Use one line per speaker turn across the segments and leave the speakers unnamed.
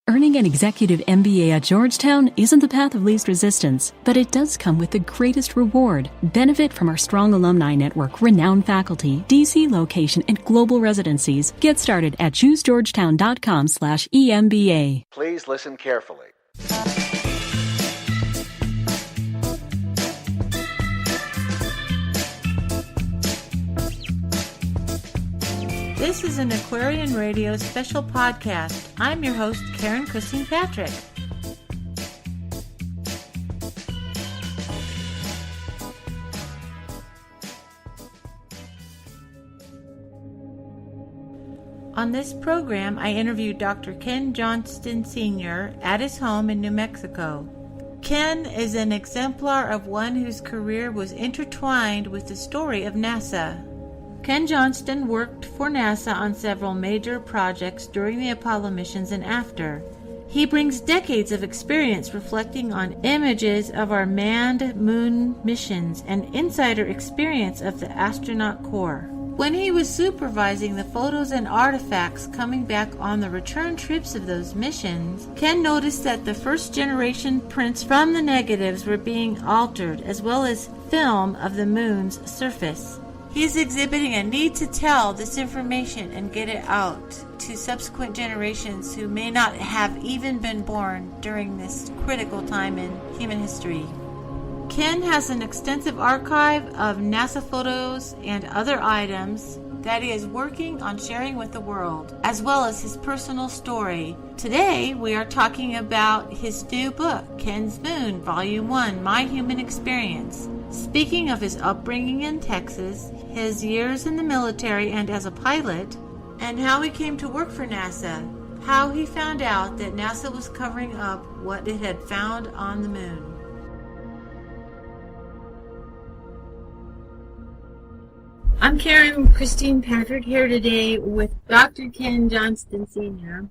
Earning an executive MBA at Georgetown isn't the path of least resistance, but it does come with the greatest reward. Benefit from our strong alumni network, renowned faculty, DC location, and global residencies. Get started at choosegeorgetown.com/EMBA.
Please listen carefully.
This is an Aquarian Radio special podcast. I'm your host, Karen Christine Patrick. On this program, I interviewed Dr. Ken Johnston Sr. at his home in New Mexico. Ken is an exemplar of one whose career was intertwined with the story of NASA. Ken Johnston worked for NASA on several major projects during the Apollo missions and after. He brings decades of experience reflecting on images of our manned moon missions and insider experience of the astronaut corps. When he was supervising the photos and artifacts coming back on the return trips of those missions, Ken noticed that the first generation prints from the negatives were being altered, as well as film of the moon's surface. He is exhibiting a need to tell this information and get it out to subsequent generations who may not have even been born during this critical time in human history. Ken has an extensive archive of NASA photos and other items that he is working on sharing with the world, as well as his personal story. Today, we are talking about his new book, Ken's Moon, Volume 1, My Human Experience. Speaking of his upbringing in Texas, his years in the military and as a pilot, and how he came to work for NASA, how he found out that NASA was covering up what it had found on the moon. I'm Karen Christine Patrick here today with Dr. Ken Johnston Sr.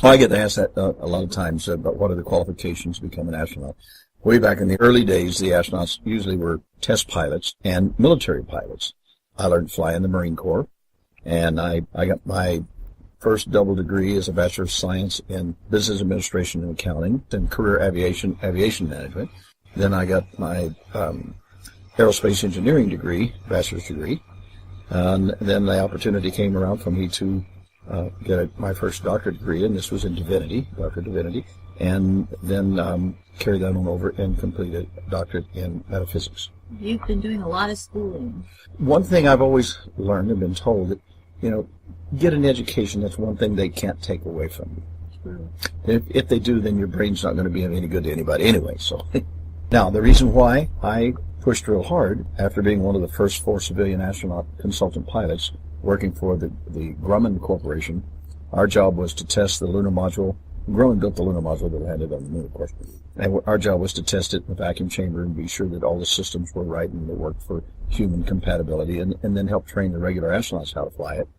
Well, I get asked that a lot of times about what are the qualifications to become an astronaut. Way back in the early days, the astronauts usually were test pilots and military pilots. I learned to fly in the Marine Corps, and I got my first double degree as a Bachelor of Science in Business Administration and Accounting and Career Aviation Management. Then I got my Aerospace Engineering degree, bachelor's degree, and then the opportunity came around for me to get my first doctorate degree, and this was in Divinity, Doctor of Divinity, and then carried that on over and completed a doctorate in metaphysics.
You've been doing a lot of schooling.
One thing I've always learned and been told that, get an education. That's one thing they can't take away from you. True. If they do, then your brain's not going to be any good to anybody anyway. So, now the reason why I pushed real hard after being one of the first 4 civilian astronaut consultant pilots working for the Grumman Corporation, our job was to test the lunar module. Grumman built the lunar module that landed on the moon, of course. And our job was to test it in the vacuum chamber and be sure that all the systems were right and they worked for human compatibility, and then help train the regular astronauts how to fly it.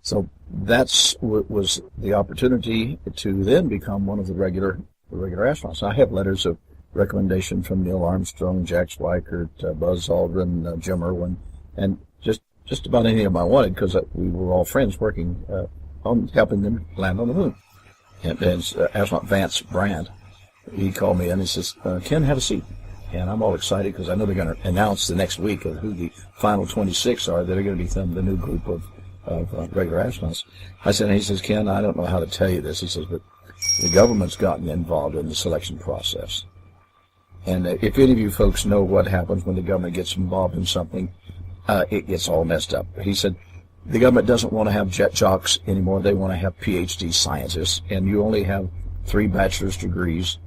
So that's what was the opportunity to then become one of the regular astronauts. I have letters of recommendation from Neil Armstrong, Jack Schweikert, Buzz Aldrin, Jim Irwin, and just about any of them I wanted, because we were all friends working on helping them land on the moon. And astronaut Vance Brand, he called me and he says, Ken, have a seat. And I'm all excited because I know they're going to announce the next week of who the final 26 are that are going to become the new group of regular astronauts. I said, and he says, Ken, I don't know how to tell you this. He says, but the government's gotten involved in the selection process. And if any of you folks know what happens when the government gets involved in something, it gets all messed up. He said, the government doesn't want to have jet jocks anymore. They want to have PhD scientists, and you only have 3 bachelor's degrees,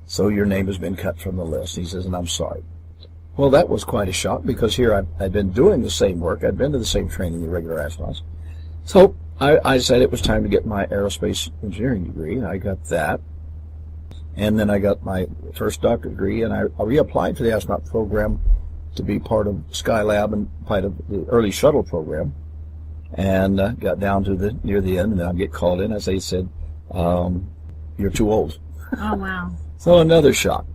so your name has been cut from the list. He says, and I'm sorry. Well, that was quite a shock, because here I'd been doing the same work. I'd been to the same training the regular astronauts. So I said it was time to get my aerospace engineering degree. I got that. And then I got my first doctorate degree, and I reapplied for the astronaut program to be part of Skylab and part of the early shuttle program. And got down to near the end, and then I'd get called in as they said, you're too old.
Oh, wow.
So another shock.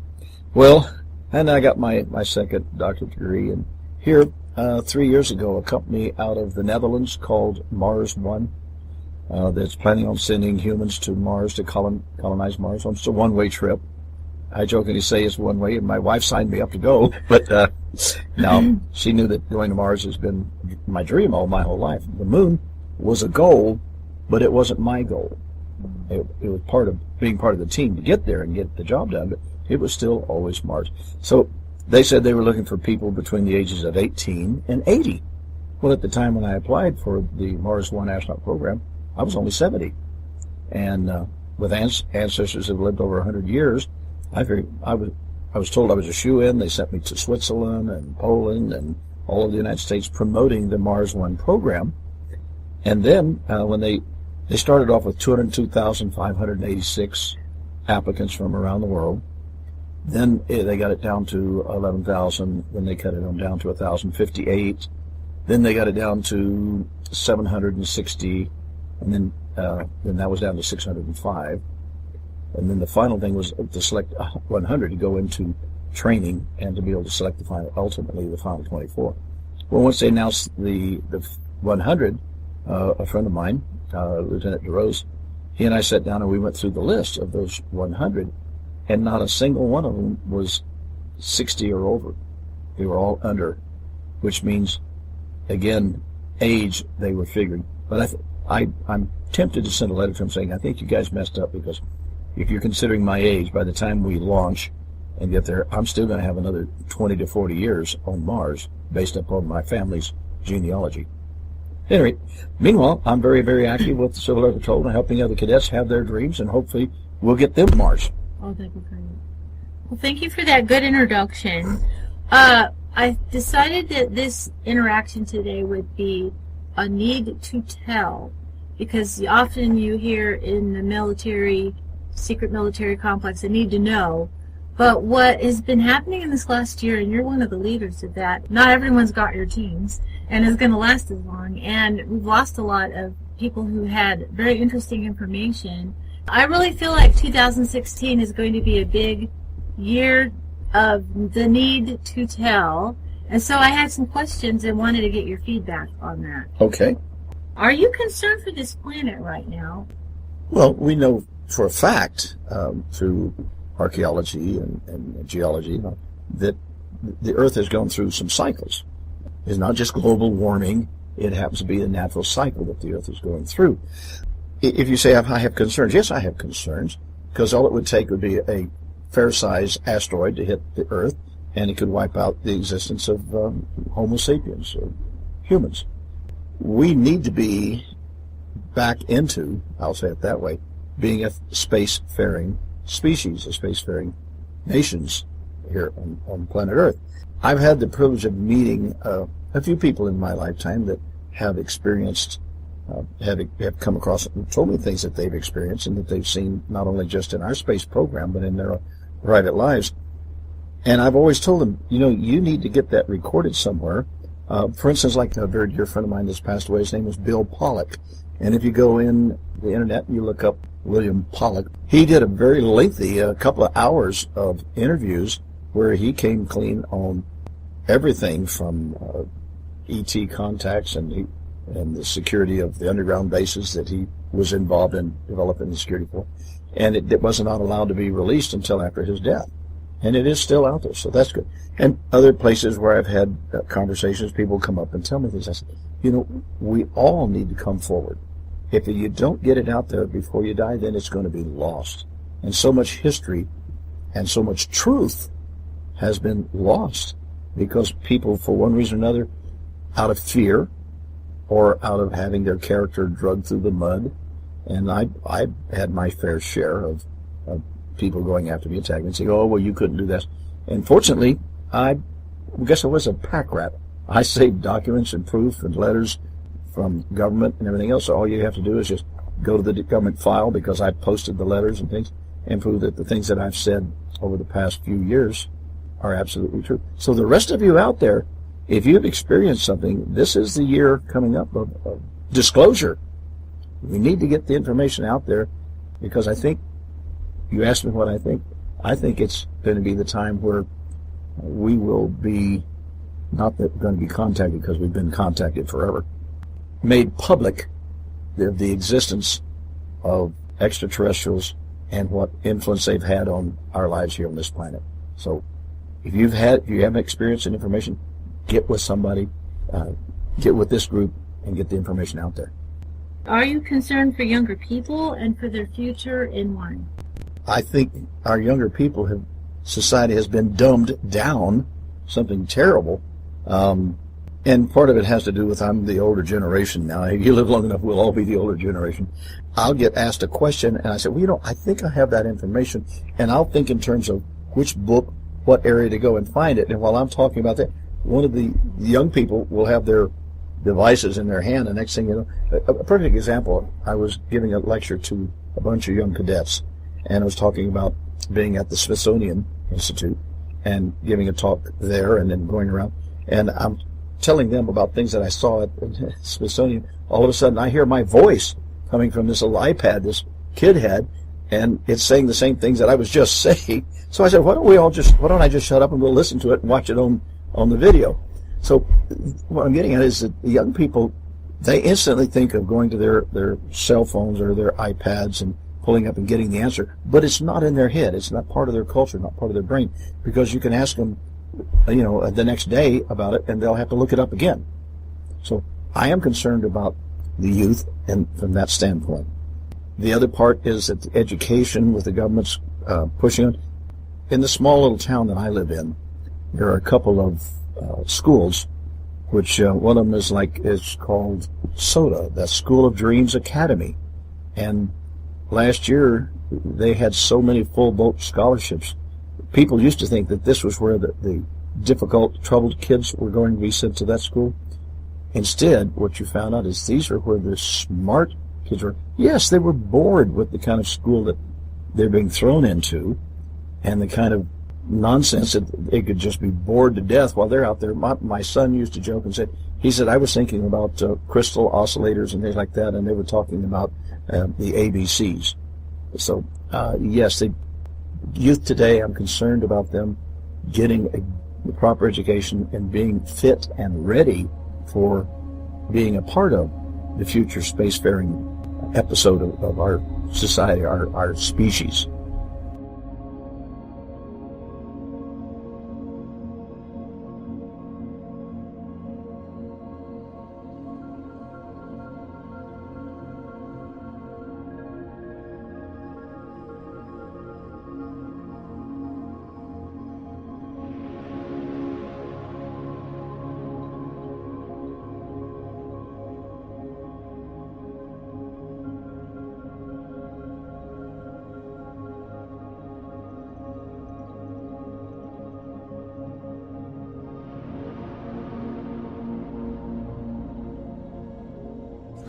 Well, and I got my second doctorate degree, and here 3 years ago, a company out of the Netherlands called Mars One that's planning on sending humans to Mars to colonize Mars. It's a one-way trip. I jokingly say it's one way, and my wife signed me up to go, but no, she knew that going to Mars has been my dream all my whole life. The moon was a goal, but it wasn't my goal. It was part of being part of the team to get there and get the job done, but it was still always Mars. So they said they were looking for people between the ages of 18 and 80. Well, at the time when I applied for the Mars One astronaut program, I was only 70. And with ancestors that have lived over 100 years, I was told I was a shoo-in. They sent me to Switzerland and Poland and all of the United States promoting the Mars One program. And then when they started off with 202,586 applicants from around the world. Then they got it down to 11,000. Then they cut it down to 1,058. Then they got it down to 760, and then that was down to 605. And then the final thing was to select 100 to go into training and to be able to select ultimately the final 24. Well, once they announced the 100, a friend of mine, Lieutenant DeRose, he and I sat down and we went through the list of those 100, and not a single one of them was 60 or over. They were all under, which means, again, age they were figuring. But I'm tempted to send a letter to them saying, I think you guys messed up, because if you're considering my age, by the time we launch and get there, I'm still going to have another 20 to 40 years on Mars based upon my family's genealogy. Anyway, meanwhile, I'm very, very active with the Civil Air Patrol and helping other cadets have their dreams, and hopefully we'll get them to Mars.
Oh, that'd be great. Well, thank you for that good introduction. I decided that this interaction today would be a need to tell, because often you hear in the military, secret military complex, a need to know. But what has been happening in this last year, and you're one of the leaders of that, not everyone's got your teams, and is going to last as long. And we've lost a lot of people who had very interesting information. I really feel like 2016 is going to be a big year of the need to tell. And so I had some questions and wanted to get your feedback on that.
Okay.
Are you concerned for this planet right now?
Well, we know for a fact through archaeology and geology that the Earth has gone through some cycles. It's not just global warming. It happens to be a natural cycle that the Earth is going through. If you say I have concerns, yes, I have concerns, because all it would take would be a fair-sized asteroid to hit the Earth, and it could wipe out the existence of Homo sapiens, or humans. We need to be back into, I'll say it that way, being a space-faring species, a space-faring nations here on planet Earth. I've had the privilege of meeting a few people in my lifetime that have experienced, have come across and told me things that they've experienced and that they've seen not only just in our space program, but in their private lives. And I've always told them, you need to get that recorded somewhere. For instance, like a very dear friend of mine that's passed away, his name was Bill Pollock. And if you go in the internet and you look up William Pollock, he did a very lengthy, couple of hours of interviews where he came clean on everything from ET contacts and the security of the underground bases that he was involved in developing the security for. And it was not allowed to be released until after his death. And it is still out there, so that's good. And other places where I've had conversations, people come up and tell me this. I said, we all need to come forward. If you don't get it out there before you die, then it's going to be lost. And so much history and so much truth has been lost because people, for one reason or another, out of fear or out of having their character dragged through the mud, and I had my fair share of people going after me, attacking me, and saying, oh, well, you couldn't do this. And fortunately, I guess I was a pack rat. I saved documents and proof and letters from government and everything else. So all you have to do is just go to the government file, because I posted the letters and things, and prove that the things that I've said over the past few years are absolutely true. So the rest of you out there, if you've experienced something, this is the year coming up of disclosure. We need to get the information out there, because I think, you asked me what I think. I think it's going to be the time where we will be, not that we're going to be contacted because we've been contacted forever, made public the existence of extraterrestrials and what influence they've had on our lives here on this planet. So if you have experience and information, get with somebody, get with this group, and get the information out there.
Are you concerned for younger people and for their future, and why?
I think our younger people society has been dumbed down, something terrible. And part of it has to do with I'm the older generation now. If you live long enough, we'll all be the older generation. I'll get asked a question, and I say, well, I think I have that information, and I'll think in terms of which book, what area to go and find it. And while I'm talking about that, one of the young people will have their devices in their hand, and next thing you know, a perfect example, I was giving a lecture to a bunch of young cadets, and I was talking about being at the Smithsonian Institute and giving a talk there and then going around, and I'm telling them about things that I saw at the Smithsonian. All of a sudden I hear my voice coming from this little iPad this kid had, and it's saying the same things that I was just saying. So I said, why don't I just shut up and go listen to it and watch it on the video? So what I'm getting at is that the young people, they instantly think of going to their cell phones or their iPads and pulling up and getting the answer, but it's not in their head. It's not part of their culture, not part of their brain, because you can ask them, the next day about it, and they'll have to look it up again. So I am concerned about the youth, and from that standpoint. The other part is that the education with the government's pushing on. In the small little town that I live in, there are a couple of schools, which one of them is called SODA, that's School of Dreams Academy. And last year, they had so many full boat scholarships. People used to think that this was where the difficult, troubled kids were going to be sent to that school. Instead, what you found out is these are where the smart kids were. Yes, they were bored with the kind of school that they're being thrown into and the kind of nonsense that they could just be bored to death while they're out there. My son used to joke and he said, I was thinking about crystal oscillators and things like that, and they were talking about the ABCs. So, yes, youth today, I'm concerned about them getting the proper education and being fit and ready for being a part of the future spacefaring episode of our society, our species.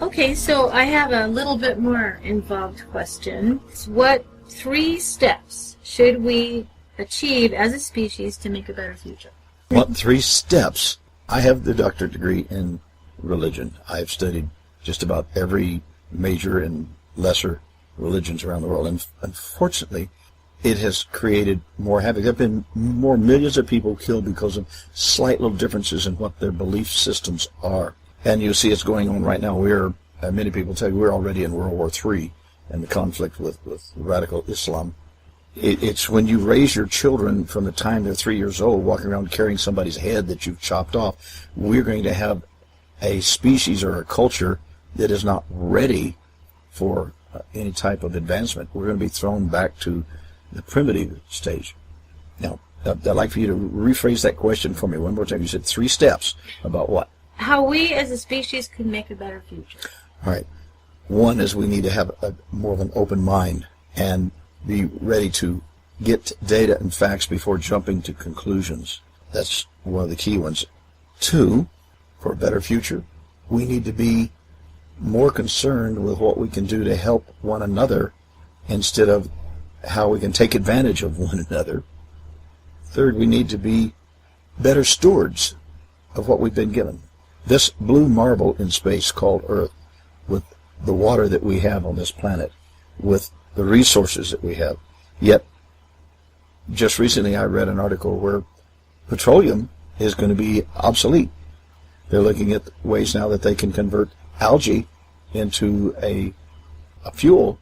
Okay, so I have a little bit more involved question. What 3 steps should we achieve as a species to make a better future?
What 3 steps? I have the doctorate degree in religion. I've studied just about every major and lesser religions around the world, and unfortunately, it has created more havoc. There have been more millions of people killed because of slight little differences in what their belief systems are. And you see it's going on right now. Many people tell you we're already in World War III and the conflict with radical Islam. It's when you raise your children from the time they're 3 years old, walking around carrying somebody's head that you've chopped off, we're going to have a species or a culture that is not ready for any type of advancement. We're going to be thrown back to the primitive stage. Now, I'd like for you to rephrase that question for me one more time. You said 3 steps about what?
How we as a species can make a better future.
All right. One is we need to have more of an open mind and be ready to get data and facts before jumping to conclusions. That's one of the key ones. 2, for a better future, we need to be more concerned with what we can do to help one another instead of how we can take advantage of one another. 3rd, we need to be better stewards of what we've been given. This blue marble in space called Earth, with the water that we have on this planet, with the resources that we have. Yet, just recently I read an article where petroleum is going to be obsolete. They're looking at ways now that they can convert algae into a fuel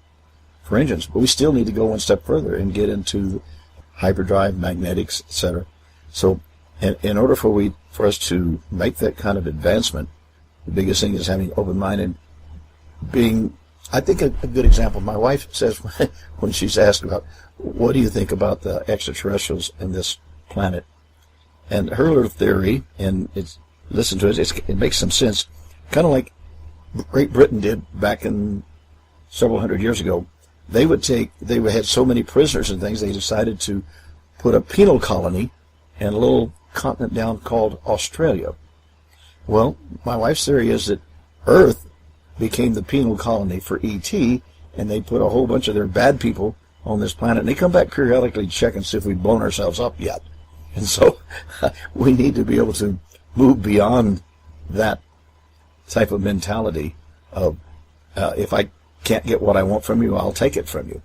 for engines, but we still need to go one step further and get into hyperdrive, magnetics, etc. So in order for us to make that kind of advancement, the biggest thing is having open mind and being, I think a good example, my wife says when she's asked about, what do you think about the extraterrestrials in this planet? And her little theory, and listen to it, it makes some sense, kind of like Great Britain did back in several hundred years ago. They had so many prisoners and things, they decided to put a penal colony in a little continent down called Australia. Well, my wife's theory is that Earth became the penal colony for E.T., and they put a whole bunch of their bad people on this planet, and they come back periodically to check and see if we've blown ourselves up yet. And so we need to be able to move beyond that type of mentality of, if I can't get what I want from you, I'll take it from you.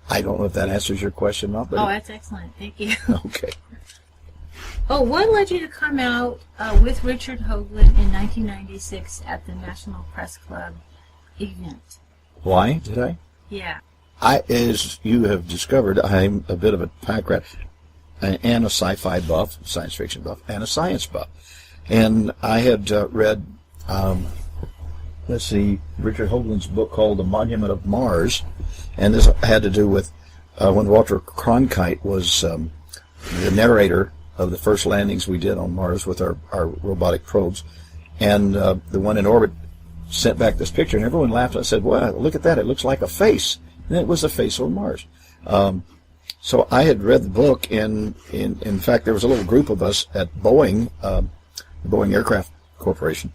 I don't know if that answers your question or not. But
that's excellent. Thank you.
Okay.
Oh, what led you to come out with Richard Hoagland in 1996 at the National Press Club event?
Why did I?
Yeah.
As you have discovered, I'm a bit of a pack rat and a sci-fi buff, science fiction buff, and a science buff. And I had read, Richard Hoagland's book called The Monument of Mars, and this had to do with when Walter Cronkite was the narrator of the first landings we did on Mars with our robotic probes, and the one in orbit sent back this picture, and everyone laughed and said, "Well, look at that, it looks like a face." And it was a face on Mars. So I had read the book, and in fact there was a little group of us at Boeing, the Boeing Aircraft Corporation,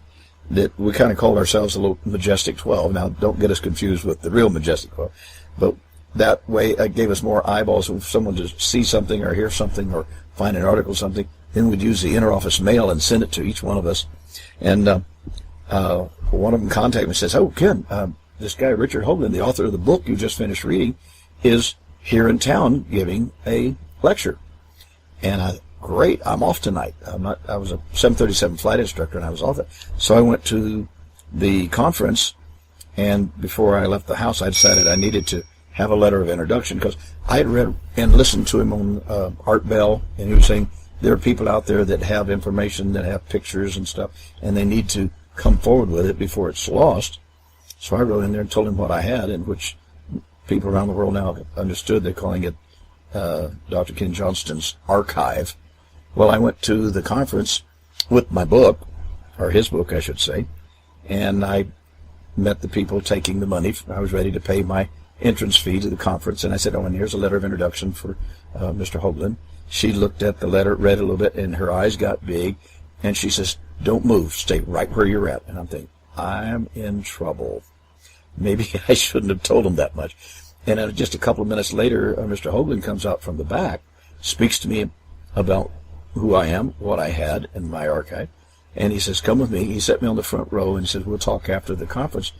that we kind of called ourselves the little Majestic 12. Now, don't get us confused with the real Majestic 12, but that way it gave us more eyeballs. If someone to see something or hear something or find an article or something, then we'd use the interoffice mail and send it to each one of us. And one of them contacted me and says, "Oh, Ken, this guy Richard Hoagland, the author of the book you just finished reading, is here in town giving a lecture." And great, I'm off tonight. I was a 737 flight instructor, and I was off it. So I went to the conference, and before I left the house, I decided I needed to have a letter of introduction, because I had read and listened to him on Art Bell, and he was saying there are people out there that have information, that have pictures and stuff, and they need to come forward with it before it's lost. So I wrote in there and told him what I had, and which people around the world now have understood. They're calling it Dr. Ken Johnston's archive. Well, I went to the conference with my book, or his book, I should say, and I met the people taking the money. I was ready to pay my entrance fee to the conference, and I said, "Oh, and here's a letter of introduction for Mr. Hoagland." She looked at the letter, read a little bit, and her eyes got big, and she says, "Don't move, stay right where you're at." And I'm thinking, I'm in trouble. Maybe I shouldn't have told him that much. And just a couple of minutes later, Mr. Hoagland comes out from the back, speaks to me about who I am, what I had in my archive, and he says, "Come with me." He set me on the front row and said, "We'll talk after the conference."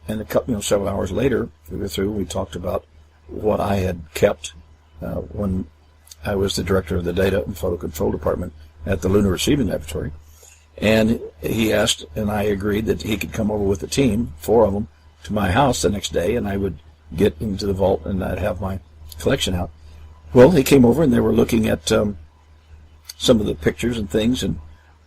And several hours later, we were through. We talked about what I had kept when I was the director of the Data and Photo Control Department at the Lunar Receiving Laboratory. And he asked, and I agreed that he could come over with a team, 4 of them, to my house the next day, and I would get into the vault and I'd have my collection out. Well, he came over and they were looking at some of the pictures and things, and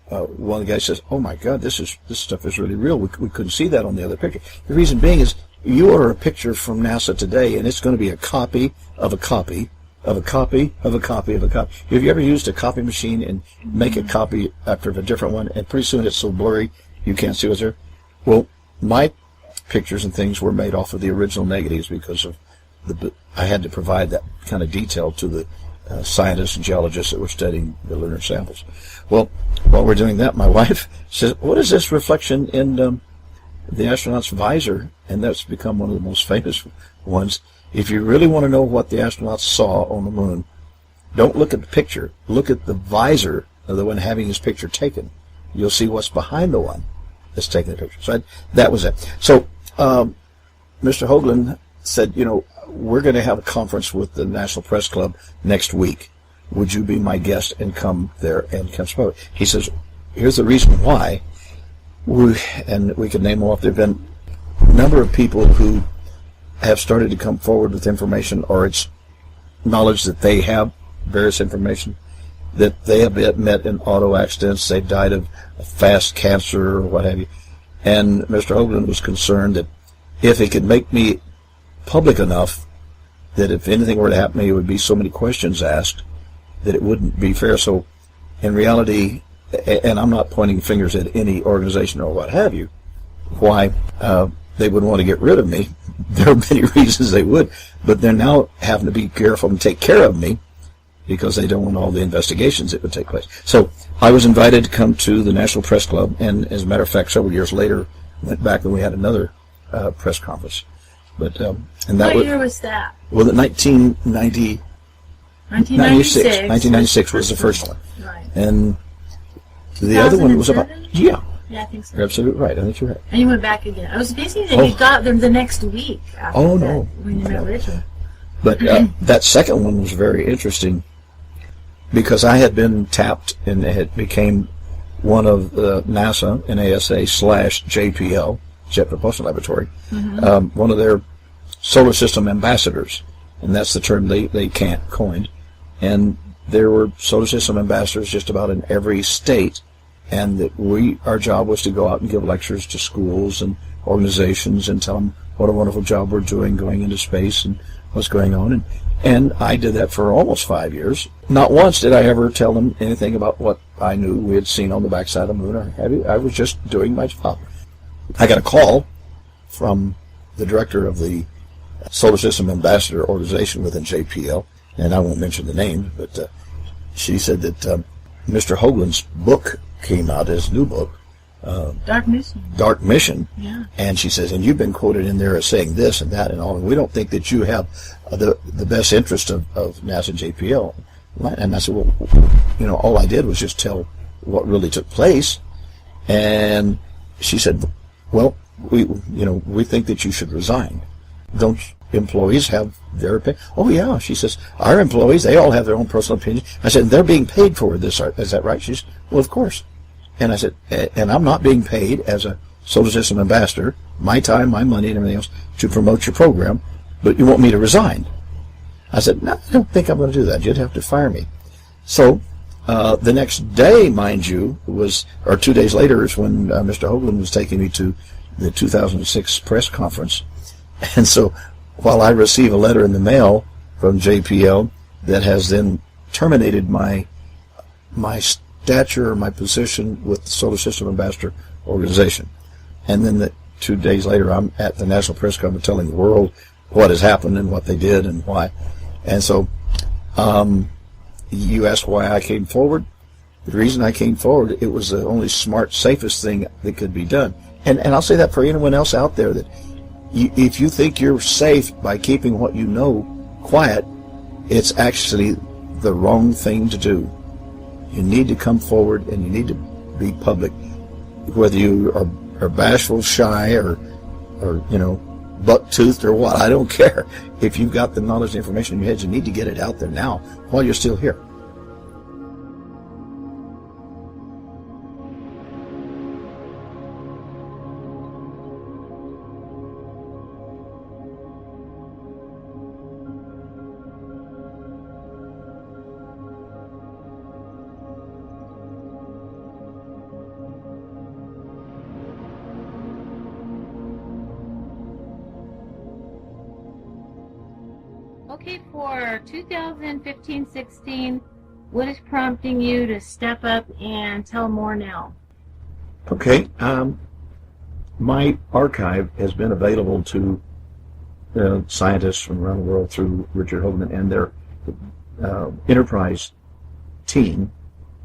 one of the guys says, "Oh my God, this stuff is really real. We couldn't see that on the other picture." The reason being is you order a picture from NASA today, and it's going to be a copy of a copy of a copy of a copy of a copy. Have you ever used a copy machine and make a copy after a different one, and pretty soon it's so blurry you can't see what's there? Well, my pictures and things were made off of the original negatives because of I had to provide that kind of detail to the scientists and geologists that were studying the lunar samples. Well, while we're doing that, my wife says, "What is this reflection in the astronaut's visor?" And that's become one of the most famous ones. If you really want to know what the astronauts saw on the moon, don't look at the picture. Look at the visor of the one having his picture taken. You'll see what's behind the one that's taking the picture. So that was it. So Mr. Hoagland said, "We're going to have a conference with the National Press Club next week. Would you be my guest and come there and come speak?" He says, "Here's the reason why. and we can name them off. There have been a number of people who have started to come forward with information, or it's knowledge that they have various information, that they have met in auto accidents, they've died of fast cancer or what have you. And Mr. Hoagland was concerned that if he could make me public enough that if anything were to happen to me, it would be so many questions asked that it wouldn't be fair. So in reality, and I'm not pointing fingers at any organization or what have you, why they would want to get rid of me. There are many reasons they would, but they're now having to be careful and take care of me because they don't want all the investigations that would take place. So I was invited to come to the National Press Club, and as a matter of fact, several years later, went back and we had another press conference. But and that
what year was that?
Well, 1996. 1996 was the first one.
Right.
And the other one was about,
Yeah, I think so.
You're absolutely right. I think you're right.
And you went back again. I was basically that you got them the next week after
no.
when you met Richard.
But that second one was very interesting because I had been tapped and it became one of NASA, NASA / JPL, Jet Propulsion Laboratory, one of their solar system ambassadors. And that's the term they coined. And there were solar system ambassadors just about in every state, and that our job was to go out and give lectures to schools and organizations and tell them what a wonderful job we're doing going into space and what's going on. And I did that for almost 5 years. Not once did I ever tell them anything about what I knew we had seen on the backside of the moon or have you. I was just doing my job. I got a call from the director of the Solar System Ambassador Organization within JPL, and I won't mention the name, but she said that Mr. Hoagland's book came out, his new book, Dark Mission.
Yeah.
And she says, and you've been quoted in there as saying this and that and all, and we don't think that you have the best interest of NASA and JPL. And I said, well, all I did was just tell what really took place. And she said, well, we think that you should resign. Don't employees have their opinion? Oh, yeah. She says, our employees, they all have their own personal opinion. I said, they're being paid for this. Is that right? She said, well, of course. And I said, and I'm not being paid as a solar system ambassador, my time, my money, and everything else, to promote your program, but you want me to resign. I said, no, I don't think I'm going to do that. You'd have to fire me. So the next day, mind you, or 2 days later is when Mr. Hoagland was taking me to the 2006 press conference. And so while I receive a letter in the mail from JPL that has then terminated my stature or my position with the Solar System Ambassador Organization, and then 2 days later I'm at the National Press Conference telling the world what has happened and what they did and why. And so you asked why I came forward. The reason I came forward, it was the only smart, safest thing that could be done. And I'll say that for anyone else out there, that if you think you're safe by keeping what you know quiet, it's actually the wrong thing to do. You need to come forward and you need to be public, whether you are bashful, shy, or buck-toothed or what. I don't care. If you've got the knowledge and information in your head, you need to get it out there now while you're still here.
Okay, for 2015-16, what is prompting you to step up and tell more now?
Okay, my archive has been available to scientists from around the world through Richard Hoagland and their enterprise team,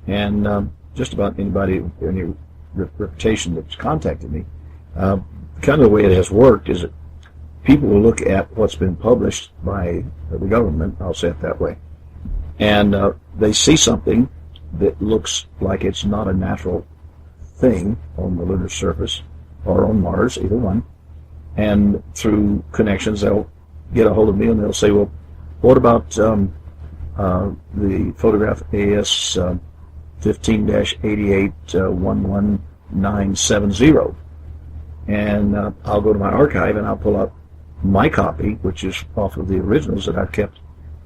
and just about anybody, any reputation that's contacted me. Kind of the way it has worked is that people will look at what's been published by the government, I'll say it that way, and they see something that looks like it's not a natural thing on the lunar surface or on Mars, either one, and through connections they'll get a hold of me and they'll say, well, what about the photograph AS 15-8811 970. And I'll go to my archive and I'll pull out my copy, which is off of the originals that I've kept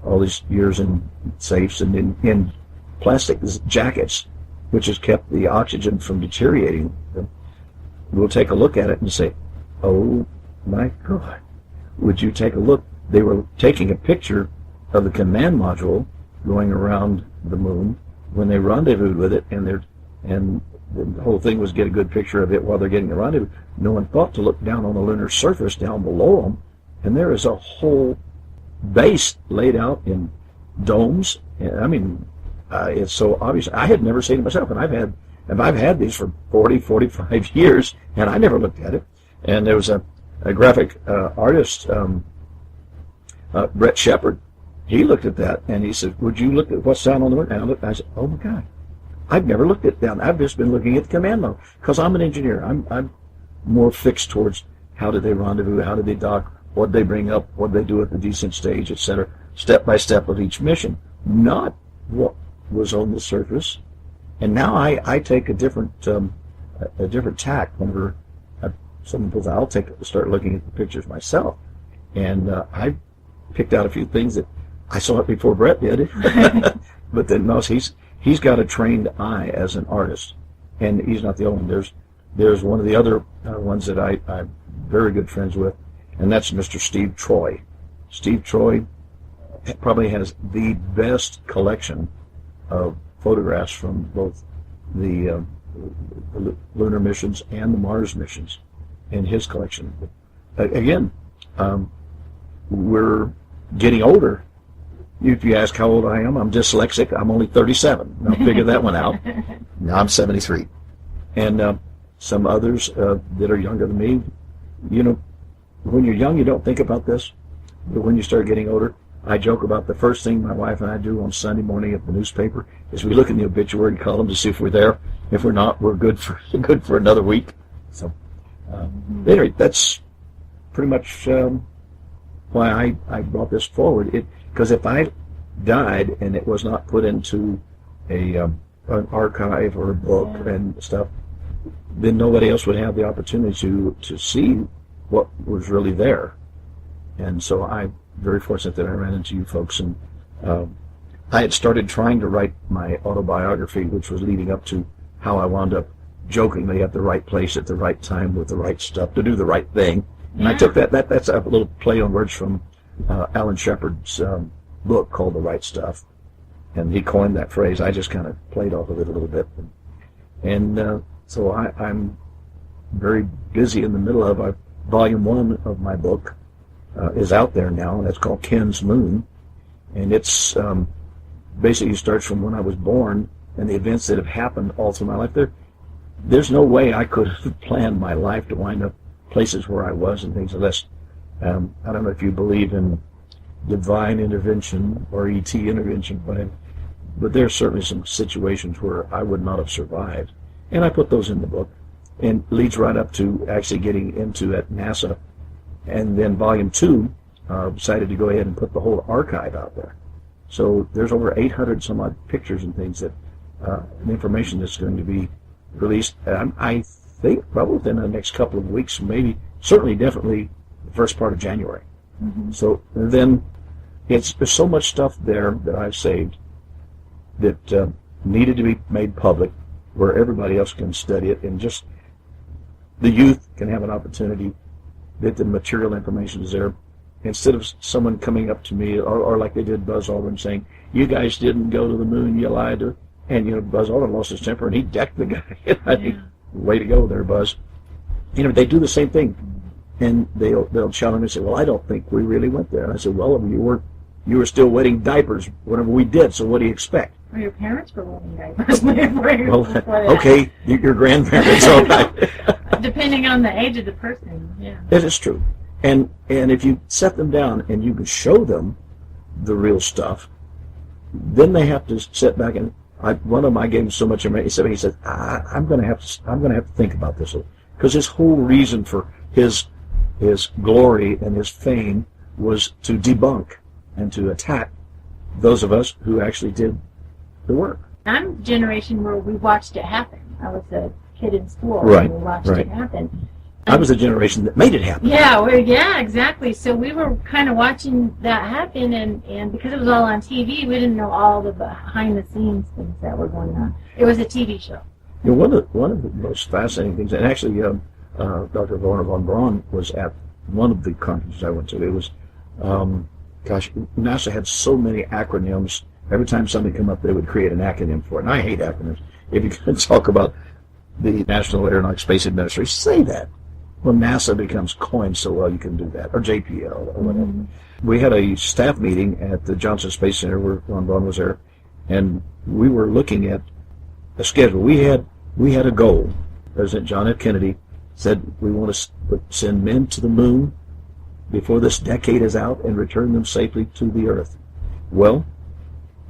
all these years in safes and in plastic jackets, which has kept the oxygen from deteriorating. We'll take a look at it and say, oh my God, would you take a look? They were taking a picture of the command module going around the moon when they rendezvoused with it, and the whole thing was get a good picture of it while they're getting the rendezvous. No one thought to look down on the lunar surface down below them, and there is a whole base laid out in domes. I mean, it's so obvious. I had never seen it myself, and I've had these for 40, 45 years, and I never looked at it. And there was a graphic artist, Brett Shepard. He looked at that, and he said, would you look at what's down on the moon? And I said, oh my God, I've never looked at down. I've just been looking at the command module, because I'm an engineer. I'm more fixed towards how did they rendezvous, how did they dock, what did they bring up, what did they do at the descent stage, etc., step by step of each mission, not what was on the surface. And now I take a different tack whenever I'll start looking at the pictures myself, and I picked out a few things that I saw it before Brett did, but then no, he's got a trained eye as an artist, and he's not the only one. There's one of the other ones that I'm very good friends with, and that's Mr. Steve Troy. Steve Troy probably has the best collection of photographs from both the lunar missions and the Mars missions in his collection. Again, we're getting older. If you ask how old I am, I'm dyslexic. I'm only 37. Now figure that one out. Now I'm 73. And some others that are younger than me, you know, when you're young, you don't think about this. But when you start getting older, I joke about the first thing my wife and I do on Sunday morning at the newspaper is we look in the obituary column to see if we're there. If we're not, we're good for another week. So anyway, that's pretty much why I brought this forward. Because if I died and it was not put into an archive or a book and stuff, then nobody else would have the opportunity to see what was really there. And so I'm very fortunate that I ran into you folks. And I had started trying to write my autobiography, which was leading up to how I wound up jokingly at the right place at the right time with the right stuff to do the right thing. And I took that's a little play on words from Alan Shepard's book called The Right Stuff. And he coined that phrase. I just kind of played off of it a little bit. And so I'm very busy in the middle of volume 1 of my book is out there now, and it's called Ken's Moon. And it's basically starts from when I was born and the events that have happened all through my life. There's no way I could have planned my life to wind up places where I was and things unless, I don't know if you believe in divine intervention or ET intervention, but there's certainly some situations where I would not have survived. And I put those in the book, and leads right up to actually getting into at NASA. And then volume 2 decided to go ahead and put the whole archive out there. So there's over 800 some odd pictures and things that information that's going to be released. I think probably within the next couple of weeks, maybe, certainly, definitely the first part of January. Mm-hmm. So then there's so much stuff there that I've saved that needed to be made public, where everybody else can study it, and just the youth can have an opportunity that the material information is there. Instead of someone coming up to me, or like they did Buzz Aldrin, saying, "You guys didn't go to the moon, you lied to," and Buzz Aldrin lost his temper and he decked the guy. I think, way to go there, Buzz. They do the same thing, and they'll challenge me and say, "Well, I don't think we really went there." And I said, "Well, you were still wetting diapers whenever we did, so what do you expect?"
Or your parents were wetting diapers.
Okay, your grandparents, all right.
Depending on the age of the person, yeah.
It is true. And if you set them down and you can show them the real stuff, then they have to sit back and one of them I gave him so much information. He said, I'm going to have to think about this, because his whole reason for his glory and his fame was to debunk and to attack those of us who actually did the work.
I'm a generation where we watched it happen. I was a kid in school
Right,
and we watched
right.
it happen.
I was the generation that made it happen.
Yeah, exactly. So we were kind of watching that happen, and because it was all on TV, we didn't know all the behind-the-scenes things that were going on. It was a TV show.
You know, one of the most fascinating things, and actually Dr. Werner von Braun was at one of the conferences I went to. It was, NASA had so many acronyms. Every time something came up, they would create an acronym for it. And I hate acronyms. If you can talk about the National Aeronautics Space Administration, say that. Well, NASA becomes coined so well, you can do that, or JPL, or whatever. Mm-hmm. We had a staff meeting at the Johnson Space Center where von Braun was there, and we were looking at a schedule. We had a goal. President John F. Kennedy said we want to send men to the moon before this decade is out and return them safely to the Earth. Well,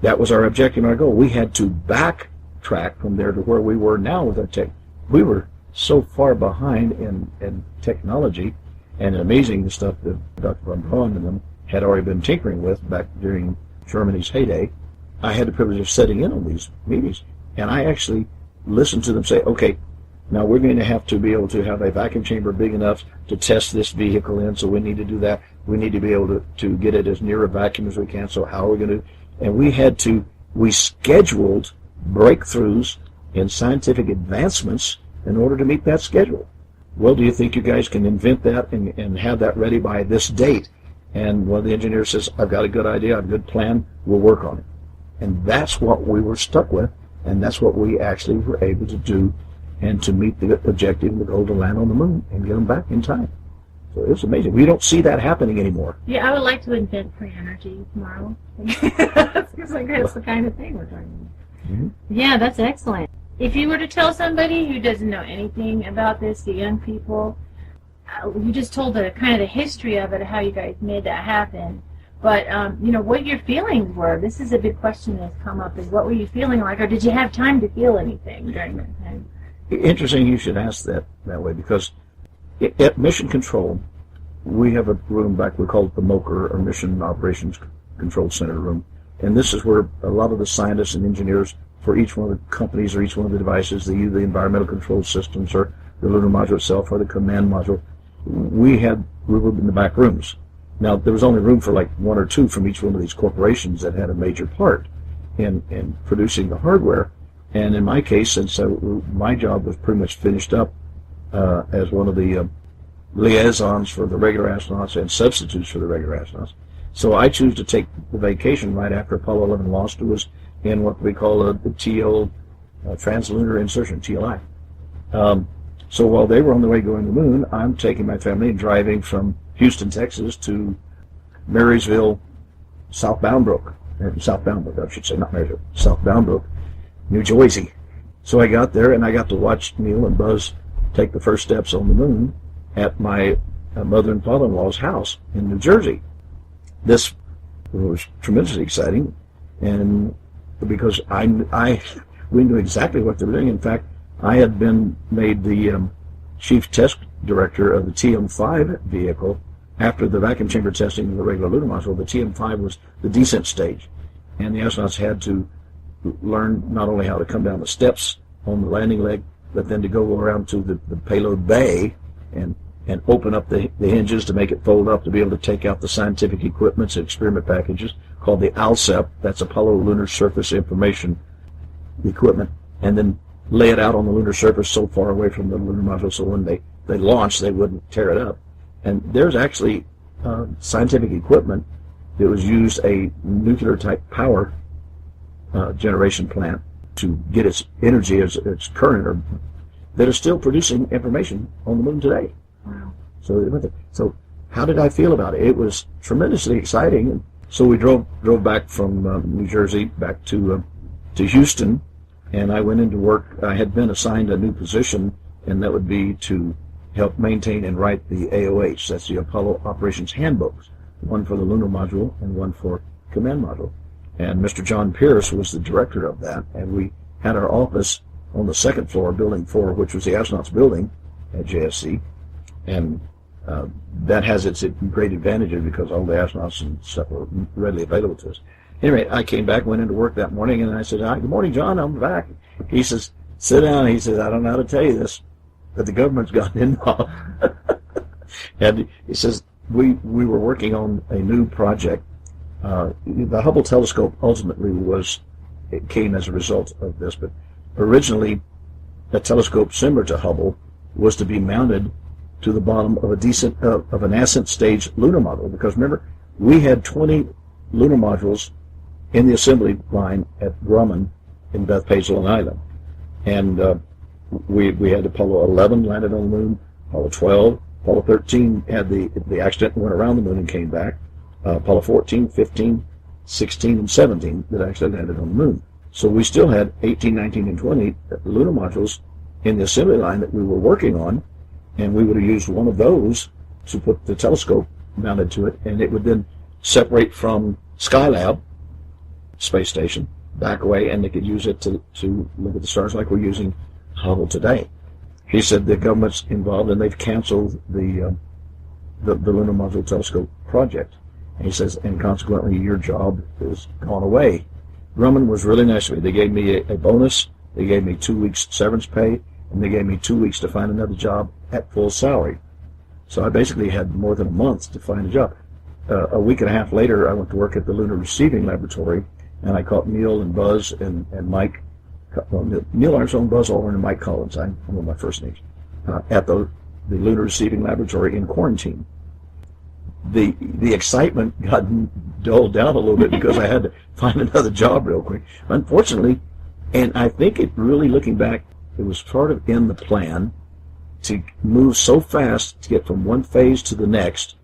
that was our objective and our goal. We had to backtrack from there to where we were now with our tech. We were so far behind in technology, and amazing the stuff that Dr. von Braun and them had already been tinkering with back during Germany's heyday. I had the privilege of sitting in on these meetings, and I actually listened to them say, okay, now we're going to have to be able to have a vacuum chamber big enough to test this vehicle in, so we need to do that. We need to be able to get it as near a vacuum as we can, so how are we going to... And we scheduled breakthroughs in scientific advancements in order to meet that schedule. Well, do you think you guys can invent that and have that ready by this date? And one of the engineers says, I've got a good idea, I've got a good plan, we'll work on it. And that's what we were stuck with, and that's what we actually were able to do, and to meet the objective and the goal to land on the moon and get them back in time. So it's amazing. We don't see that happening anymore.
Yeah, I would like to invent free energy tomorrow. It's like that's the kind of thing we're talking about. Mm-hmm. Yeah, that's excellent. If you were to tell somebody who doesn't know anything about this, the young people, you just told the kind of the history of it, how you guys made that happen. But, what your feelings were. This is a big question that's come up, is what were you feeling like, or did you have time to feel anything during that time?
Interesting you should ask that way, because at Mission Control, we have a room back, we call it the MOCR, or Mission Operations Control Center room. And this is where a lot of the scientists and engineers for each one of the companies or each one of the devices, the environmental control systems or the lunar module itself or the command module, we were in the back rooms. Now, there was only room for like one or two from each one of these corporations that had a major part in producing the hardware. And in my case, since my job was pretty much finished up as one of the liaisons for the regular astronauts and substitutes for the regular astronauts, so I choose to take the vacation right after Apollo 11 launched. It was in what we call the TL, Translunar Insertion, TLI. So while they were on the way going to the moon, I'm taking my family and driving from Houston, Texas to Marysville, South Boundbrook, I should say, not Marysville, South Boundbrook, New Jersey. So I got there and I got to watch Neil and Buzz take the first steps on the moon at my mother and father-in-law's house in New Jersey. This was tremendously exciting, and because we knew exactly what they were doing. In fact, I had been made the chief test director of the TM5 vehicle after the vacuum chamber testing of the regular lunar module. The TM5 was the descent stage, and the astronauts had to learn not only how to come down the steps on the landing leg, but then to go around to the payload bay and open up the hinges to make it fold up to be able to take out the scientific equipment and experiment packages called the ALSEP, that's Apollo Lunar Surface Information Equipment, and then lay it out on the lunar surface so far away from the lunar module so when they launched they wouldn't tear it up. And there's actually scientific equipment that was used, a nuclear type power generation plant to get its energy as its current, that are still producing information on the moon today.
Wow.
So how did I feel about it? It was tremendously exciting. So we drove back from New Jersey back to Houston, and I went into work. I had been assigned a new position, and that would be to help maintain and write the AOH. That's the Apollo Operations Handbooks, one for the lunar module and one for command module. And Mr. John Pierce was the director of that, and we had our office on the second floor, Building 4, which was the astronauts' building at JSC, and that has its great advantages because all the astronauts and stuff were readily available to us. Anyway, I came back, went into work that morning, and I said, "Hi, good morning, John, I'm back." He says, Sit down. He says, I don't know how to tell you this, but the government's gotten involved. And he says, we were working on a new project. The Hubble telescope ultimately it came as a result of this, but originally a telescope similar to Hubble was to be mounted to the bottom of a nascent stage lunar module, because remember, we had 20 lunar modules in the assembly line at Grumman in Bethpage, Long Island. And we had Apollo 11 landed on the moon, Apollo 12, Apollo 13 had the accident and went around the moon and came back, Apollo 14, 15, 16, and 17 that actually landed on the moon. So we still had 18, 19, and 20 lunar modules in the assembly line that we were working on, and we would have used one of those to put the telescope mounted to it, and it would then separate from Skylab space station back away, and they could use it to look at the stars like we're using Hubble today. He said the government's involved, and they've canceled the Lunar Module Telescope project. And he says, and consequently, your job has gone away. Grumman was really nice to me. They gave me a bonus. They gave me 2 weeks severance pay, and they gave me 2 weeks to find another job at full salary. So I basically had more than a month to find a job. A week and a half later, I went to work at the Lunar Receiving Laboratory, and I caught Neil and Buzz and Mike. Well, Neil Armstrong, Buzz Aldrin, and Mike Collins. I know my first names. At the Lunar Receiving Laboratory in quarantine. The excitement got dulled down a little bit because I had to find another job real quick. Unfortunately, and I think it really, looking back, it was sort of in the plan to move so fast to get from one phase to the next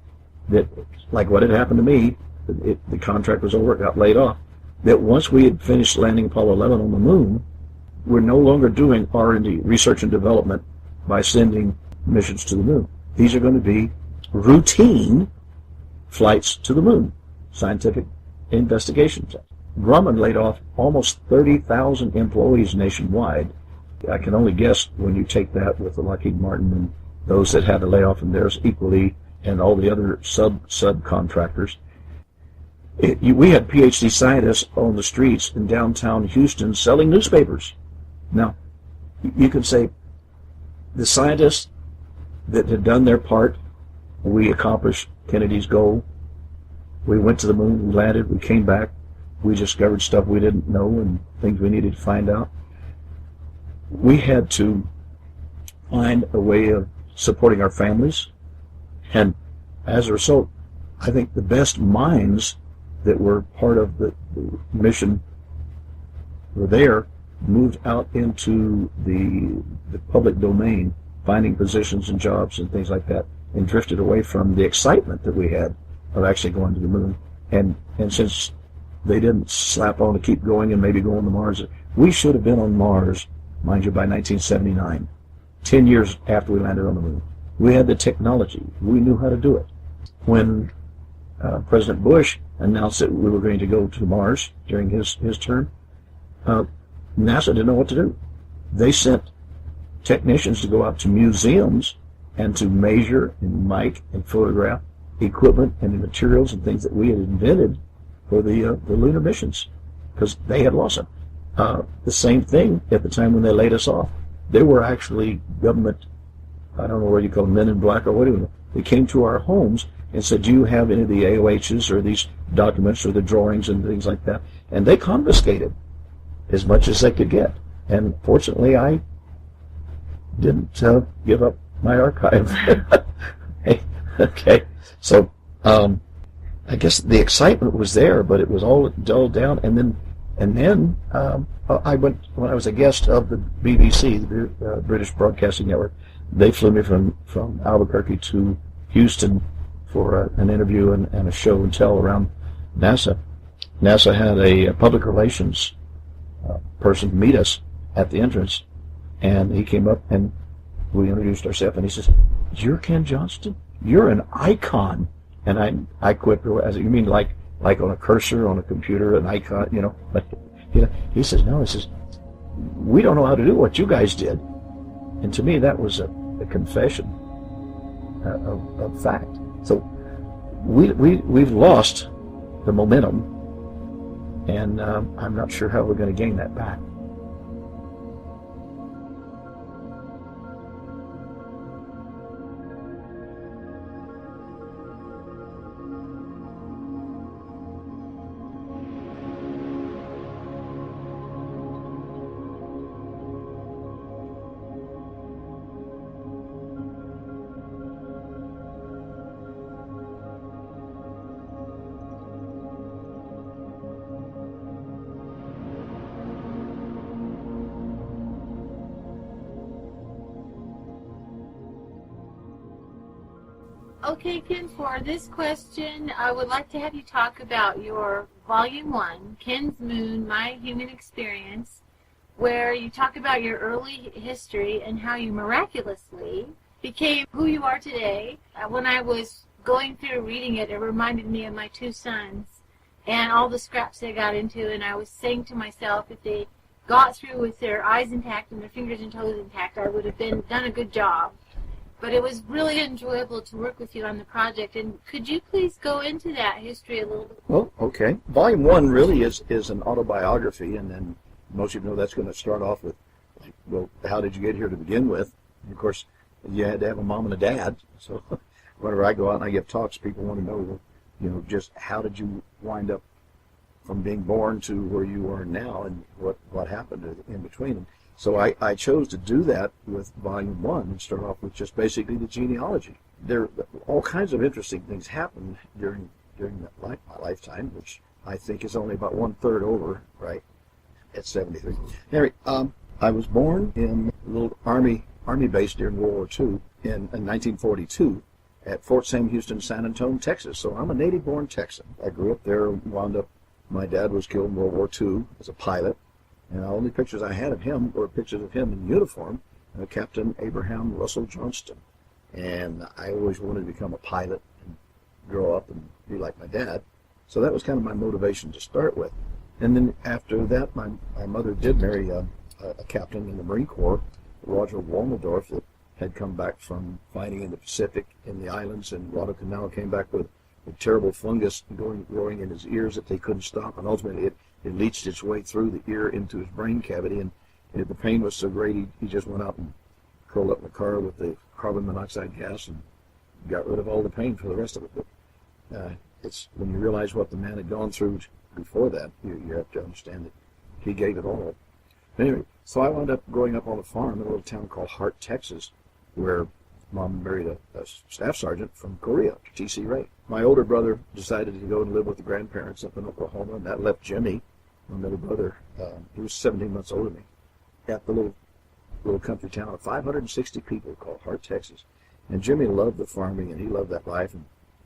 that, like what had happened to me, the contract was over, it got laid off, that once we had finished landing Apollo 11 on the moon, we're no longer doing R&D, research and development, by sending missions to the moon. These are going to be routine flights to the moon, scientific investigations. Grumman laid off almost 30,000 employees nationwide. I can only guess when you take that with the Lockheed Martin and those that had to lay off, and theirs equally, and all the other subcontractors. We had PhD scientists on the streets in downtown Houston selling newspapers. Now, you could say the scientists that had done their part, we accomplished Kennedy's goal. We went to the moon, we landed, we came back, we discovered stuff we didn't know and things we needed to find out. We had to find a way of supporting our families, and as a result, I think the best minds that were part of the mission were there, moved out into the public domain, finding positions and jobs and things like that, and drifted away from the excitement that we had of actually going to the moon. And since they didn't slap on to keep going and maybe go on to Mars, we should have been on Mars, mind you, by 1979, 10 years after we landed on the moon. We had the technology. We knew how to do it. When President Bush announced that we were going to go to Mars during his term, NASA didn't know what to do. They sent technicians to go out to museums and to measure and mic and photograph equipment and the materials and things that we had invented for the lunar missions, because they had lost them. The same thing at the time when they laid us off. There were actually government, I don't know what you call them, men in black or whatever. They came to our homes and said, do you have any of the AOHs or these documents or the drawings and things like that? And they confiscated as much as they could get. And fortunately, I didn't give up my archive. Okay, so I guess the excitement was there, but it was all dulled down. And then I went, when I was a guest of the BBC, the British Broadcasting Network. They flew me from Albuquerque to Houston for an interview and a show and tell around NASA. NASA had a public relations person meet us at the entrance, and he came up and we introduced ourselves, and he says, "You're Ken Johnston? You're an icon." And I quipped, as you mean like on a cursor on a computer, an icon, you know? But he says, no, he says, we don't know how to do what you guys did. And to me, that was a confession of fact. So we've lost the momentum, and I'm not sure how we're going to gain that back.
Okay, Ken, for this question, I would like to have you talk about your Volume 1, Ken's Moon, My Human Experience, where you talk about your early history and how you miraculously became who you are today. When I was going through reading it, it reminded me of my two sons and all the scraps they got into, and I was saying to myself, if they got through with their eyes intact and their fingers and toes intact, I would have done a good job. But it was really enjoyable to work with you on the project. And could you please go into that history a little bit?
Well, okay. Volume 1 really is an autobiography, and then most of you know that's going to start off with, like, well, how did you get here to begin with? And of course, you had to have a mom and a dad. So whenever I go out and I give talks, people want to know, you know, just how did you wind up from being born to where you are now, and what happened in between. And so I chose to do that with Volume 1 and start off with just basically the genealogy. There all kinds of interesting things happened during my lifetime, which I think is only about 1/3 over, right, at 73. Anyway, I was born in a little army base during World War II in 1942 at Fort Sam Houston, San Antonio, Texas. So I'm a native-born Texan. I grew up there, wound up, my dad was killed in World War II as a pilot. And the only pictures I had of him were pictures of him in uniform, Captain Abraham Russell Johnston. And I always wanted to become a pilot and grow up and be like my dad. So that was kind of my motivation to start with. And then after that, my mother did marry a captain in the Marine Corps, Roger Walmendorf, that had come back from fighting in the Pacific in the islands, and Guadalcanal came back with a terrible fungus growing in his ears that they couldn't stop, and ultimately it leached its way through the ear into his brain cavity, and the pain was so great he just went out and curled up in the car with the carbon monoxide gas and got rid of all the pain for the rest of it. But it's when you realize what the man had gone through before that, you have to understand that he gave it all. But anyway, so I wound up growing up on a farm in a little town called Hart, Texas, where Mom married a staff sergeant from Korea, T.C. Ray. My older brother decided to go and live with the grandparents up in Oklahoma, and that left Jimmy, my middle brother, he was 17 months older than me, at the little country town of 560 people called Hart, Texas. And Jimmy loved the farming, and he loved that life, and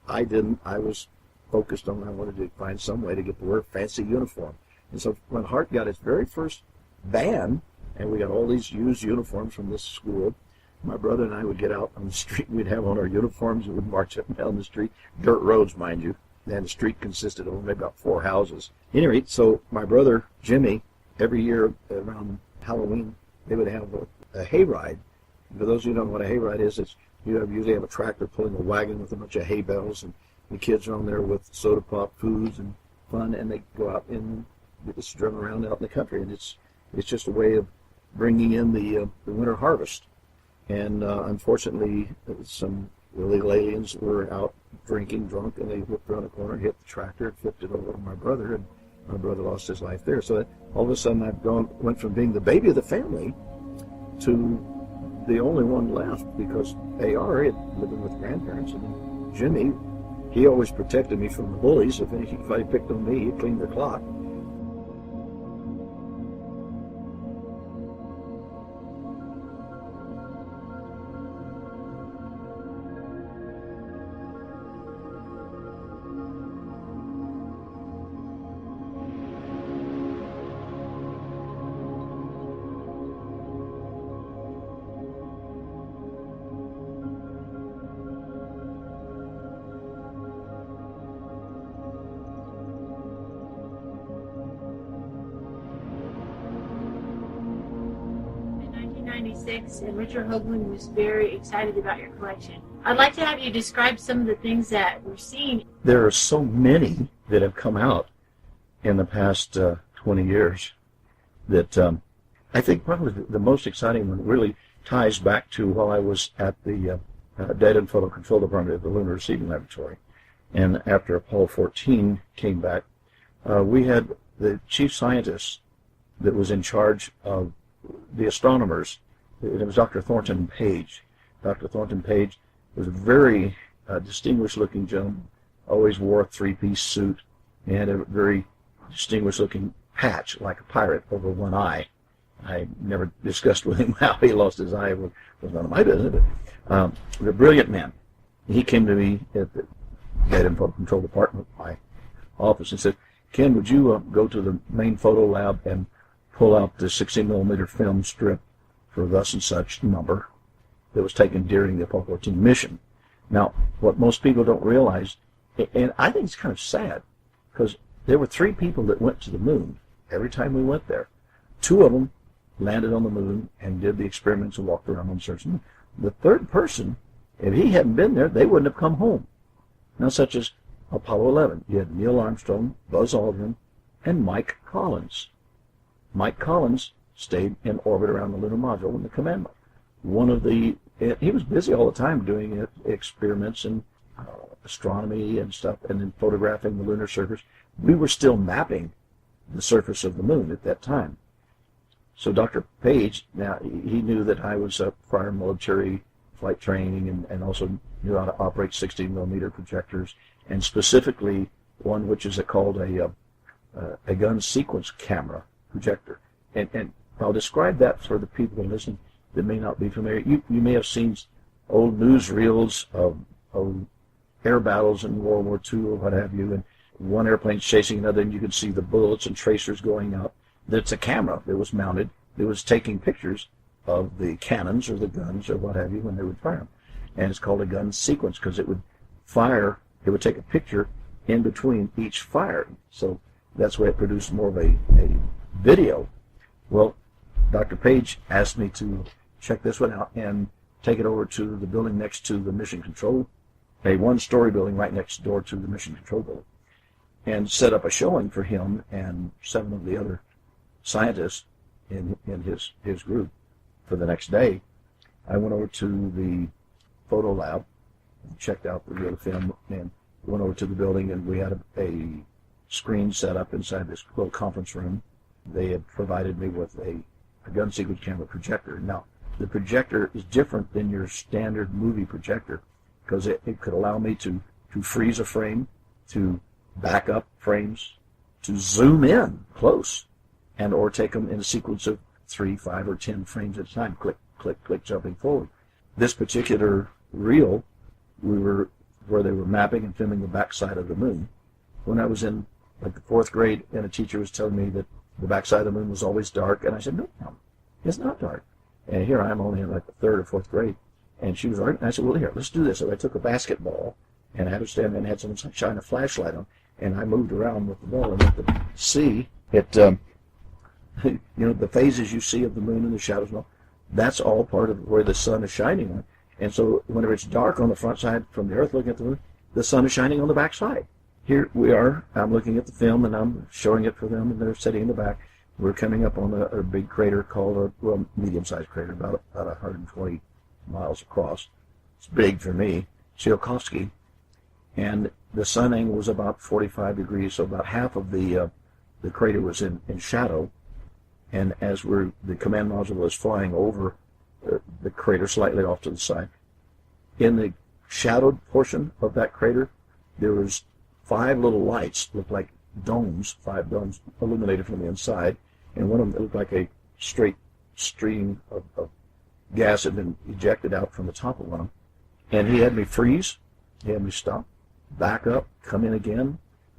I didn't. I was focused on, I wanted to find some way to get to wear a fancy uniform. And so when Hart got its very first van, and we got all these used uniforms from this school, my brother and I would get out on the street. We'd have on our uniforms and we'd march up and down the street. Dirt roads, mind you. And the street consisted of maybe about 4 houses. Anyway, so my brother, Jimmy, every year around Halloween, they would have a hayride. For those of you who don't know what a hayride is, it's usually have a tractor pulling a wagon with a bunch of hay bales, and the kids are on there with soda pop, foods, and fun, and they go out and just drive around out in the country. And it's just a way of bringing in the winter harvest. And unfortunately, some illegal aliens were out drinking, drunk, and they whipped around a corner, hit the tractor, and flipped it over on my brother, and my brother lost his life there. So that all of a sudden, went from being the baby of the family to the only one left, because AR had living with grandparents, and then Jimmy, he always protected me from the bullies. If anybody picked on me, he'd clean their clock.
And Richard Hoagland was very excited about your collection. I'd like to have you describe some of the things that we're seeing.
There are so many that have come out in the past 20 years that I think probably the most exciting one really ties back to while I was at the Data and Photo Control Department of the Lunar Receiving Laboratory. And after Apollo 14 came back, we had the chief scientist that was in charge of the astronomers. It was Dr. Thornton Page. Dr. Thornton Page was a very distinguished-looking gentleman, always wore a three-piece suit, and had a very distinguished-looking patch, like a pirate, over one eye. I never discussed with him how he lost his eye. It was none of my business, but a brilliant man. He came to me at the Data and Photo Control Department, my office, and said, Ken, would you go to the main photo lab and pull out the 60mm film strip for thus and such number that was taken during the Apollo 14 mission. Now, what most people don't realize, and I think it's kind of sad, because there were 3 people that went to the moon every time we went there. 2 of them landed on the moon and did the experiments and walked around on the surface of the moon. The 3rd person, if he hadn't been there, they wouldn't have come home. Now, such as Apollo 11, you had Neil Armstrong, Buzz Aldrin, and Mike Collins. Mike Collins stayed in orbit around the lunar module in the command module. He was busy all the time doing experiments in astronomy and stuff, and then photographing the lunar surface. We were still mapping the surface of the moon at that time. So Dr. Page, now he knew that I was prior military flight training and also knew how to operate 16mm projectors, and specifically one which is called a gun sequence camera projector. And I'll describe that for the people who listen that may not be familiar. You may have seen old newsreels of air battles in World War II or what have you, and one airplane chasing another, and you could see the bullets and tracers going up. That's a camera that was mounted that was taking pictures of the cannons or the guns or what have you when they would fire them. And it's called a gun sequence because it would fire, it would take a picture in between each fire. So that's why it produced more of a video. Well, Dr. Page asked me to check this one out and take it over to the building next to the mission control, a 1-story building right next door to the mission control building, and set up a showing for him and 7 of the other scientists in his group for the next day. I went over to the photo lab, checked out the real film, and went over to the building, and we had a screen set up inside this little conference room. They had provided me with a gun sequence camera projector. Now, the projector is different than your standard movie projector because it could allow me to freeze a frame, to back up frames, to zoom in close, and or take them in a sequence of 3, 5, or 10 frames at a time, click, click, click, jumping forward. This particular reel, where they were mapping and filming the backside of the moon. When I was in like the 4th grade, and a teacher was telling me that the backside of the moon was always dark, and I said, no, it's not dark. And here I am only in like the 3rd or 4th grade, and she was arguing. And I said, well, here, let's do this. So I took a basketball, and I had her stand there and had someone shine a flashlight on, and I moved around with the ball and let them see it. You know, the phases you see of the moon and the shadows and all, that's all part of where the sun is shining on. And so whenever it's dark on the front side from the Earth looking at the moon, the sun is shining on the back side. Here we are, I'm looking at the film, and I'm showing it for them, and they're sitting in the back. We're coming up on a big crater called medium-sized crater, about 120 miles across. It's big for me, Tsiolkovsky. And the sun angle was about 45 degrees, so about half of the crater was in shadow. And as the command module was flying over the crater slightly off to the side, in the shadowed portion of that crater, there was 5 little lights, looked like domes, 5 domes illuminated from the inside, and one of them looked like a straight stream of gas had been ejected out from the top of one of them. And he had me freeze, he had me stop, back up, come in again,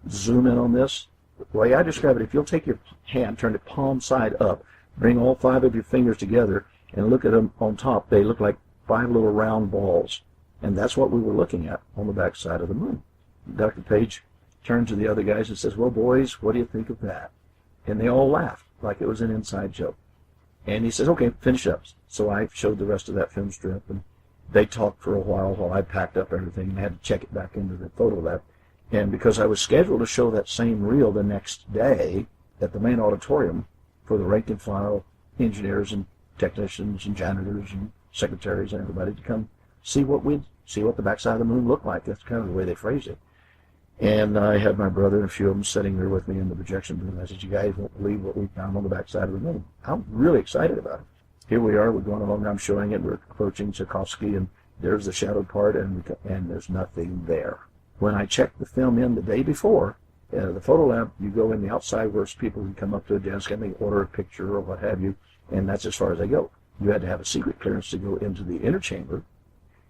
zoom in on this. The way I describe it, if you'll take your hand, turn it palm side up, bring all 5 of your fingers together, and look at them on top, they look like 5 little round balls. And that's what we were looking at on the back side of the moon. Dr. Page turned to the other guys and says, well, boys, what do you think of that? And they all laughed like it was an inside joke. And he says, okay, finish up. So I showed the rest of that film strip, and they talked for a while I packed up everything and had to check it back into the photo lab. And because I was scheduled to show that same reel the next day at the main auditorium for the rank and file engineers and technicians and janitors and secretaries and everybody to come see what the backside of the moon looked like. That's kind of the way they phrased it. And I had my brother and a few of them sitting there with me in the projection booth. I said, you guys won't believe what we found on the backside of the moon. I'm really excited about it. Here we are, we're going along, I'm showing it, we're approaching Tsiolkovsky, and there's the shadowed part, and there's nothing there. When I checked the film in the day before, the photo lab, you go in the outside where people can come up to a desk and they order a picture or what have you, and that's as far as they go. You had to have a secret clearance to go into the inner chamber,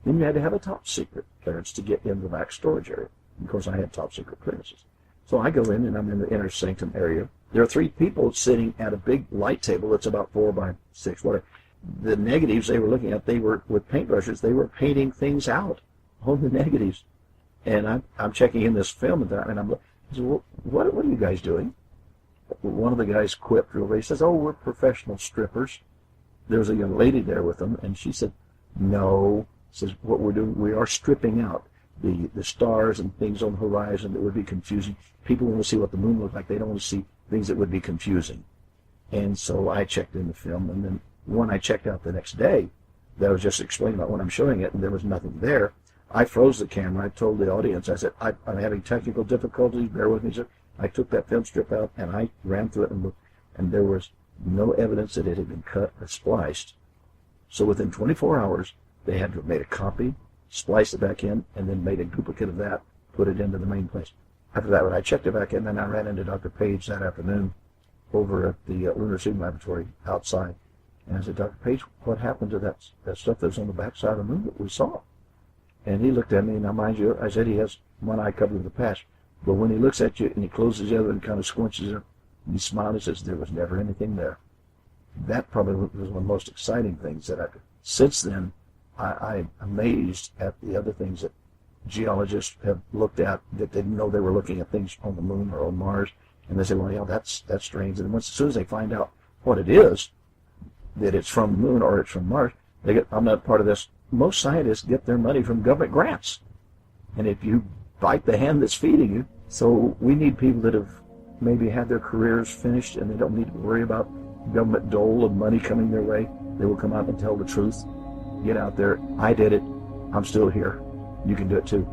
Then you had to have a top secret clearance to get in the back storage area. Of course, I had top secret clearances. So I go in, and I'm in the inner sanctum area. There are 3 people sitting at a big light table that's about 4 by 6, whatever. The negatives they were looking at, they were with paintbrushes. They were painting things out on the negatives. And I'm checking in this film and I'm like, well, what are you guys doing? One of the guys quipped real quick. He says, oh, we're professional strippers. There was a young lady there with them, and she said, no. Says, what we're doing, we are stripping out the stars and things on the horizon that would be confusing. People want to see what the moon looks like. They don't want to see things that would be confusing. And so I checked in the film, and then when I checked out the next day, that was just explaining about when I'm showing it, and there was nothing there. I froze the camera. I told the audience, I said, I'm having technical difficulties. Bear with me, sir. I took that film strip out, and I ran through it and looked, and there was no evidence that it had been cut or spliced. So within 24 hours, they had to have made a copy, spliced it back in, and then made a duplicate of that, put it into the main place. After that, when I checked it back in, then I ran into Dr. Page that afternoon over at the Lunar Seeding Laboratory outside. And I said, Dr. Page, what happened to that stuff that was on the backside of the moon that we saw? And he looked at me, and now mind you, I said he has one eye covered with a patch. But when he looks at you and he closes the other and kind of squinches it, and he smiled and says, there was never anything there. That probably was one of the most exciting things that I could. Since then, I'm amazed at the other things that geologists have looked at that they didn't know they were looking at things on the moon or on Mars. And they say, well, yeah, that's strange. And as soon as they find out what it is, that it's from the moon or it's from Mars, they get, I'm not part of this. Most scientists get their money from government grants. And if you bite the hand that's feeding you, so we need people that have maybe had their careers finished and they don't need to worry about government dole of money coming their way. They will come out and tell the truth. Get out there. I did it. I'm still here. You can do it too.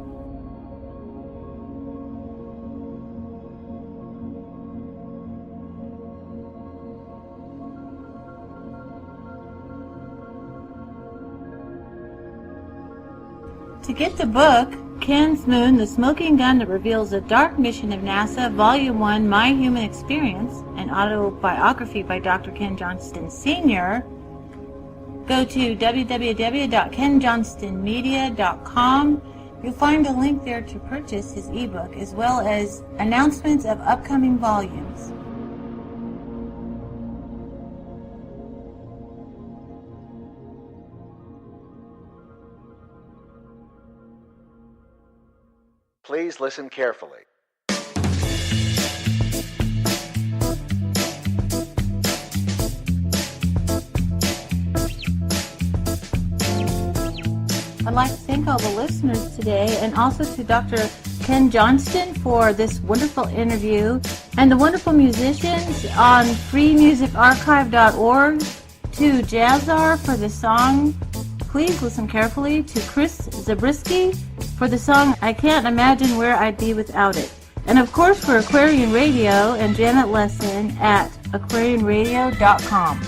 To get the book, Ken's Moon, The Smoking Gun That Reveals the Dark Mission of NASA, Volume 1, My Human Experience, an autobiography by Dr. Ken Johnston Sr., go to www.kenjohnstonmedia.com. You'll find a link there to purchase his ebook, as well as announcements of upcoming volumes.
Please listen carefully.
I'd like to thank all the listeners today, and also to Dr. Ken Johnston for this wonderful interview, and the wonderful musicians on freemusicarchive.org, to Jazzar for the song Please Listen Carefully, to Chris Zabriskie for the song I Can't Imagine Where I'd Be Without It, and of course for Aquarian Radio and Janet Lesson at aquarianradio.com.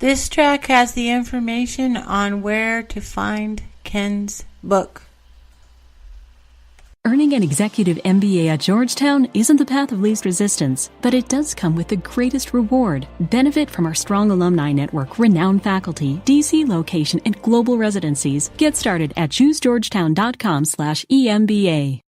This track has the information on where to find Ken's book.
Earning an executive MBA at Georgetown isn't the path of least resistance, but it does come with the greatest reward. Benefit from our strong alumni network, renowned faculty, DC location, and global residencies. Get started at choosegeorgetown.com/EMBA.